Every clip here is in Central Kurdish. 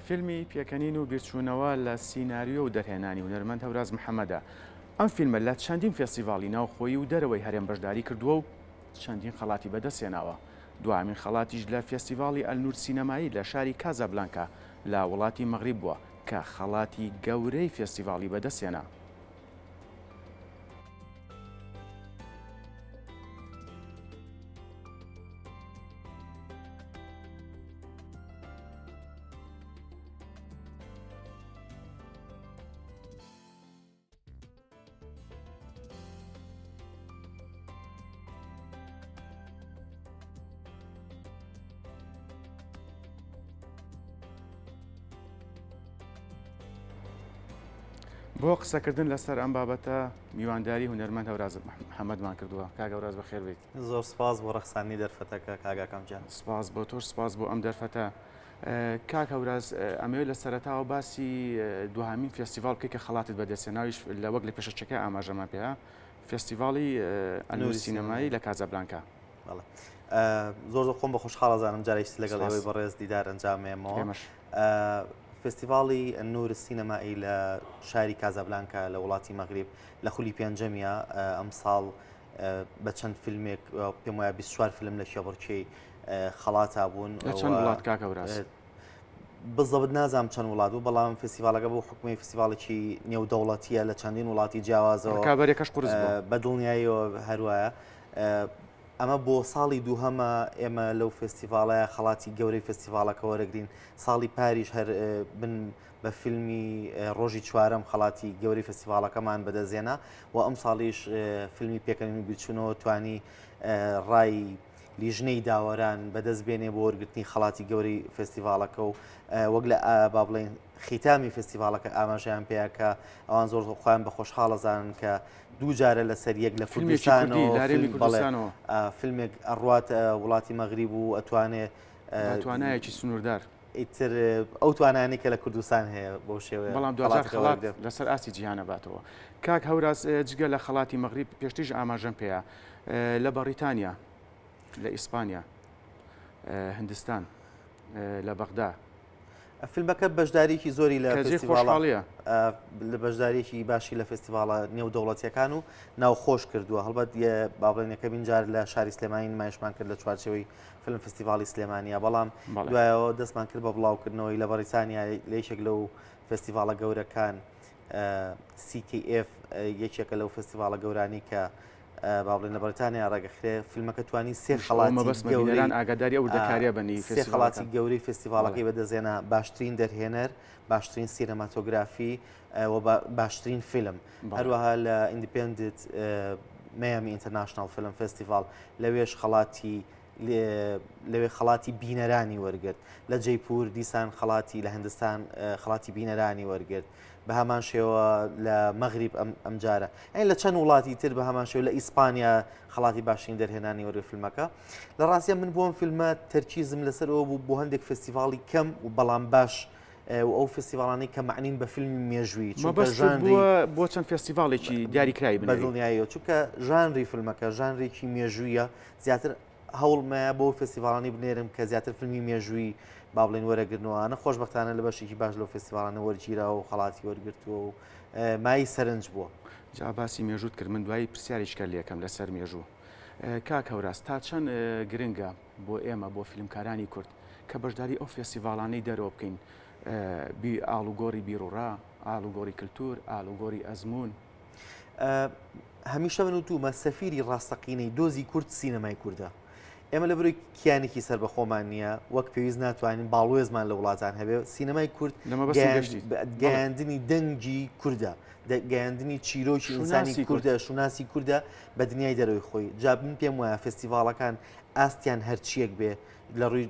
فیلمی پێکەنین و بیرچوونەوە لە سیناریۆ و دەرهێنانی هونەرمەند هەوراز محەممەدە. ئەم فیلمە لە چەندین فێستیڤاڵی ناوخۆیی و دەرەوەی هەرێم بەشداری کردووە و چەندین خەڵاتی بەدەستێناوە. دوامین خەڵاتیش لە فێستیڤاڵی ئەلنور سینەمایی لە شاری کازابلانکا لە وڵاتی مەغریب بووە کە خەڵاتی گەورەی فێستیڤاڵی بەدەستێنا. بۆ قسەکردن لەسەر ئەم بابەتە میوانداری هونەرمەند هەوراز محەممەدمان کردووە. کاگە هەوراز بەخێر بیت. زۆر سپاس بۆ ڕەخسانی دەرفەتەکە کاگاکەم جان. سپاس بۆ تۆش، سپاس بۆ ئەم دەرفەتە. کاک هەوراز، ئەمەوێت لە سەرەتاوە باسی دوهامین فێستیڤاڵ بکەی کە خەڵاتت بەدەستێناویش لە وەک لە پێشەچەکە ئاماژەمان پێەیە، فێستیڤاڵی ئەلنوری سینەمایی لە کازابلانکا. زۆر خۆم بە خۆشحاڵەزانم جارێکی لەگەڵ ئێوەی بەڕێز دیدار ئەنجامێمەوە. فێستیڤاڵی ئەلنور سینەمایی لە شاری کازابلانکا لە وڵاتی مەغریب لە خولی پێنجەمیە ئەم ساڵ بە چەند فیلمێک پێم وایە 24 فیلم لە شێوەڕچەی خەڵاتە بوون. لە چەند وڵات کاکە هەوراز؟ بزەبت نازام چەند وڵات بوو، بەڵام فێستیڤالەکە بۆ حکومەی فێستیڤاڵێکی نێودەوڵەتیە لە چەندین وڵاتی جیاوازەوە کابرێکەش قورس بە دڵنیاییەوە هەروایە. ئەمە بۆ ساڵی دووهەمە ئێمە لەو فێستیڤالە خەڵاتی گەورەی فێستیڤالەکە وەرەگرین. ساڵی پاریش هەر بن بە فیلمی ڕۆژی چوارەم خەڵاتی گەورەی فێستیڤالەکەمان بەدەستێنا و ئەم ساڵیش فیلمی پێکەنین و بیرچوونەوە توانی ڕای لیژنەی داوەران بەدەست بێنێ بۆ وەرگرتنی خەڵاتی گەورەی فێستیڤالەکە و وەک لە با بڵێن خیتامی فێستیڤالەکە ئاماژەیان پێەیە کە ئەوان زۆر خۆیان بە خۆشحاڵەزانن کە دوو جارە لەسەر یەک لە کوردستانەوە فیلمێک ئەڕواتە وڵاتی مەغریب و ئەتوانێت توانایەکی سنووردار ئیتر ئەو توانانی کە لە کوردستان هەیە بۆ شێوەیە. بەڵام دوجار خەڵات لەسەر ئاسی جیهانە باتەوە. کاک هەوراز، جگە لە خەڵاتی مەغریب پێشتیش ئاماژەم پێەیە لە بەریتانیا، لە ئیسپانیا، هندستان، لە بەغدا فیلمەکە بەشداریکی زۆری لە خۆشحاڵیە، لە بەشداریکی باشی لە فێستیڤالە نێودەوڵەتیەکان و ناوخۆش کردووە. هەڵبەت بابڵێنەکە بینجار لە شاری سلێمانی نمایشمان کرد لە چوارچەوەی فیلم فێستیڤاڵی سلێمانیا، بەڵام دوایەوە دەستمان کرد بە بڵاوکردنەوەی لە بەریتانیا لە یەکێک لەو فێستیڤالە گەورەکان CKF یەکێکە لەو فێستیڤالە گەورانی کە بابڵێن لە بەریتانیا ڕێگەخرێ. فیلمەکە توانی سێ خەڵاتی گەورەی ئاگاداری ئەو دەکاریە بەنی سێ خەڵاتی گەورەی فێستیڤالەکەی بەدەستێنا: باشترین دەرهێنەر، باشترین سینەماتۆگرافی و باشترین فیلم. هەروەها لە ئیندیپێندنت مایامی ئینتەرناشنال فیلم فێستیڤاڵ لەوێ خەڵاتی بینەرانی وەرگرت. لە جەیپور دیسان خەڵاتی لە هندستان خەڵاتی بینەرانی وەرگرت. بە هەمان شێوە لە مەغریب ئەمجارە ئەین لە چەند وڵاتی تر بە هەمان شێوە لە ئیسپانیا خەڵاتی باشترین دەرهێنانی وەرگرت فیلمەکە. لە ڕاستیە من بۆم فیلمە تەرکیزم لەسەرەوە بوو بۆ هەندێک فێستیڤاڵی کەم و بەڵام باش و ئەو فێستیڤاڵانەی کە معنین بە فیلمی مێژووی بۆ چەند فێستیڤاڵێکی دیاریکراوی بە دڵنیاییەوە، چونکە ژانری فیلمەکە ژانرێکی مێژوویە. زیاتر هەوڵمەیە بۆ فێستیڤاڵانی بنێرم کە زیاتر فیلمی مێژووی با بڵێن وەرەگرنەوە. خۆشبەختانە لە بەشێکی باش لەو فێستیڤاڵانە وەرگیرا و خەڵاتی وەرگرتووە و مای سەرنج بووە. جا باسی مێژووت کرد، من دوایی پرسیاریشکە لێکەم لەسەر مێژوو. کاک هەوراز، تا چەند گرنگە بۆ ئێمە بۆ فیلمکارانی کورد کە بەشداری ئەو فێستیڤاڵانەی دەرەوە بکەین، ئاڵوگۆڕی بیرۆڕا، ئاڵوگۆڕی کللتور، ئاڵوگۆڕی ئەزمون؟ هەمیشە من وتومە سەفیری ڕاستەقینەی دۆزی کورد سینەمای کووردە. ئێمە لە بەرەوەی کیانێکی سەر بە خۆمان نییە، وەک پێویست ناتوانین باڵوێزمان لە وڵاتان هەبێ. سینەمای کورد گەیاندنی دەنگی کووردە، گەیاندنی چیرۆکی ئینسانی کووردە، شوناسی کووردە بە دنیای دەرەوەی خۆی. جا من پێم وایە فێستیڤاڵەکان ئاستیان هەرچیەک بێ لە ڕووی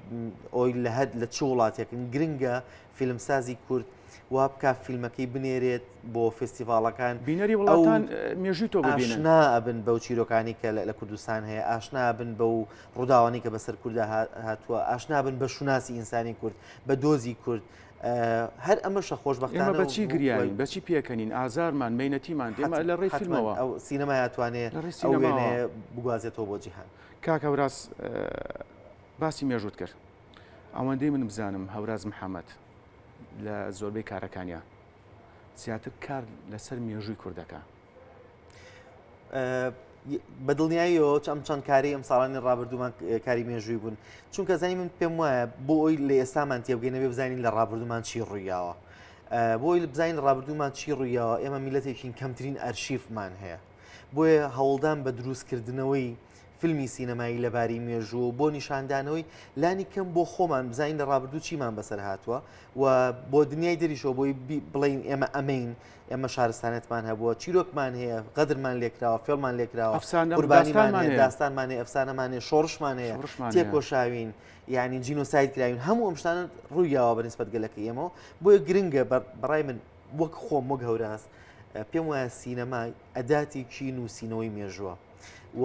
ئەوی لە چ وڵاتێکن گرنگە فیلمسازی کورد وا بکە فیلمەکەی بنێرێت بۆ فێستیڤاڵەکان، بینەری وڵاتان مێژووی تۆ ببینن، ئاشنا ئەبن بەو چیرۆکانی کە لە کوردستان هەیە، ئاشنا بن بەو ڕووداوانی کە بەسەر کووردا هاتووە، ئاشنا بن بە شوناسی ئینسانی کورد، بە دۆزی کورد. هەر ئەمەشە خۆشبەختانە ئێمە بەچی گریاین، بەچی پێکەنین، ئازارمان، مەینەتیمان ئێمە لە ڕێی فیلمەوە ئەو سینەما یاتوانێت ئەو وێنێ بگوازێتەوە بۆ جیهان. کاک هەوراز، باسی مێژووت کرد. ئەوەندەی من بزانم هەوراز محەممەد لە زۆربەی کارەکانیە زیاتر کار لەسەر مێژووی کوردەکە. بەدڵنیاییەوە ئەم چەند کاری ئەم ساڵانی ڕابردوومان کاری مێژووی بوون چونکە زانی من پێم وایە بۆ ئەوی لە ئێستامان تێبگەینەوێ بزانین لە ڕابردوومان چی ڕوویاوە بۆی بزانین ڕابردوومان چی ڕوویاوە ئێمە میلەتێکین کەمترین ئەرشیفمان هەیە بۆیە هەوڵدان بە دروستکردنەوەی فیلمی سینەمایی لەباری مێژوو بۆ نیشاندانەوەی لانی کەم بۆ خۆمان بزانین لە ڕابردوو چیمان بەسەر هاتووە و بۆ دنیای دەریشەوە بۆی بڵین ئێمە ئەمەین ئێمە شارستانەتمان هەبووە چیرۆکمان هەیە قەدرمان لێکراوە فێڵمان لێکراوە قوربانیمان ئەفسانمان هەیە ئەفسانەمان هەیە شۆڕشمان هەیە تێکۆشاوین یعنی جینۆساید کراوین هەموو ئەم شتانە ڕوویاوە بەنسبەت گەلەکەی ئێمەوە بۆیە گرنگە بەڕای من وەک خۆم وەک هەوراس پێم وایە سینەما ئەداتێکی نووسینەوەی مێژووە و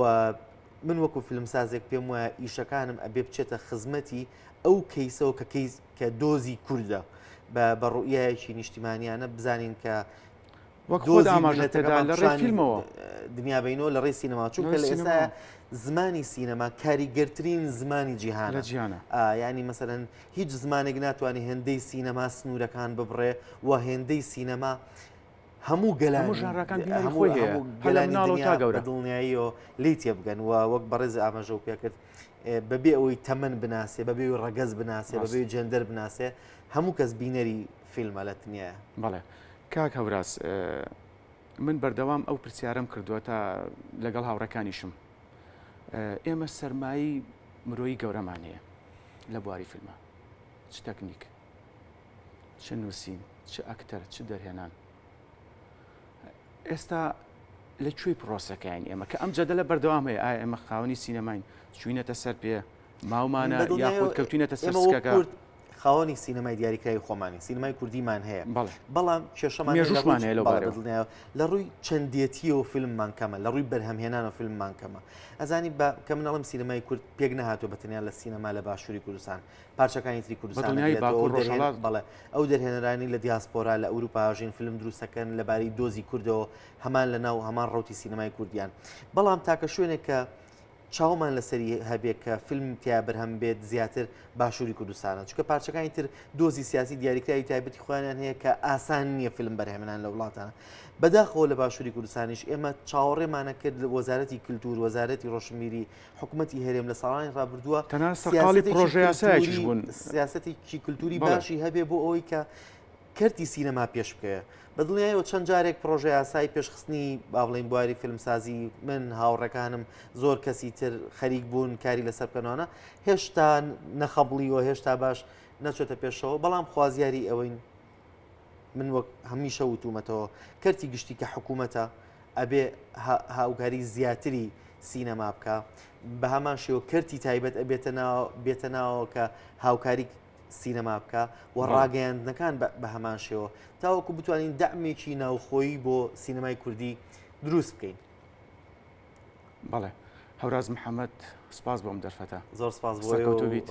من وەکو فیلمسازێک پێم وایە ئیشەکانم ئەبێ بچێتە خزمەتی ئەو کەیسەوە کە دۆزی کووردە بە ڕوئیایەکی نیشتیمانیانە بزانین کە دۆزیماژەتەدا لە ڕێی فیلمەوە دنیابینەوە لە ڕێی سینەما چونکە لە ئێستا زمانی سینەما کاریگەرترین زمانی جیهانە ینی مەسەرەن هیچ زمانێک ناتوانێت هێندەی سینەما سنوورەکان ببڕێ و هێندەی سینەما هەموو گەلانڕاکان دڵنیاییەوە لی تێبگەن و وەک بەڕێز ئاماژە و پێ کرد بەبێ ئەوەی تەمەن بناسێ بەبێ ڕەگەز بناسێ بەبێ جەندەر بناسێ هەموو کەس بینەری فیلمە لە دنیاە. بەڵێ کاک هەوراس من بەردەوام ئەو پرسیارم کردووە تا لەگەڵ هاوڕەکانیشم ئێمە سەرمایی مرۆیی گەورەمان هەیە لە بواری فیلمە چ تەکنیک چ نووسین چ ئەکتەر چ دەرهێنان ئێستا لەکوێی پرۆسەکەیان ئێمە کە ئەم جەدە لە بەردەوام هەیە ئایا ئێمە خاوەنی سینەماین چوینەتە سەر پێ ماومانە یاخود کەوتینەتە سەرسکەکە خاوەنی سینەمای دیاریکراوی خۆمانی سینەمای کوردیمان هەیە بەڵام کێشەمان هەیە لە ڕووی چەندێتیەوە فیلممان کەمە لە ڕووی بەرهەمهێنانەوە فیلممان کەمە ئەزانی کە منەڵم سینەمای کورد پێک نەهاتوە بەتەنیا لە سینەما لە باشووری کوردستان پارچەکانی تری کوردستان بەڵێ ئەو دەرهێنەرانی لە دیاسپۆرا لە ئەوروپاژین فیلم دروستەکەن لەبارەی دۆزی کوردەوە هەمان لە ناو هەمان ڕوتی سینەمای کوردیان بەڵام تاکە شوێنێک کە چاومان لەسەری هەبێت کە فیلم تیا بەرهەم بێت زیاتر باشووری کوردستانە چونکە پارچەکانی تر دۆزی سیاسی دیاریکراوی تایبەتی خۆیان هەیە کە ئاسان نییە فیلم بەرهێمنان لە وڵاتانە بەداخەوە لە باشووری کوردستانیش ئێمە چاوەڕێمانە کرد لە وەزارەتی کللتور وەزارەتی ڕۆشنبیری حکوومەتی هەرێم لە ساڵانی ڕابردووە سیاسەتێکی کللتوری باشی هەبێ بۆ ئەوەی کە کەرتی سینەما پێش بکەیە بەدڵنیایەوە چەند جارێک پرۆژه یاسای پێشخستنی باڵین بواری فیلمسازی من هاوڕەکانم زۆر کەسی تر خەریک بوون کاری لەسەر بکەنەوە هێشتا نەخەبڵیەوە هێشتا باش نەچێتە پێشەوە بەڵام خوازیاری ئەوەین من وەک هەمیشە وتومەتەوە کەرتی گشتی کە حکوومەتە ئەبێ هاوکاری زیاتری سینەما بکە بە هەمان شێوە کەرتی تایبەت بێتە ناوە کە هاوکاری سینەما بکە و ڕاگەیاندنەکان بە هەمان شێوە تاوەکو بتوانین دەعمێکی ناوخۆیی بۆ سینەمای کوردی دروست بکەین. بەڵێ هەوراز محەممەد سپاس بۆم دەرفەتە زۆر سپاس بۆ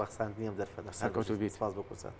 بەخساندنیم دەرفەتە سەرکەوتوو بیت سپاس بۆ کورسات.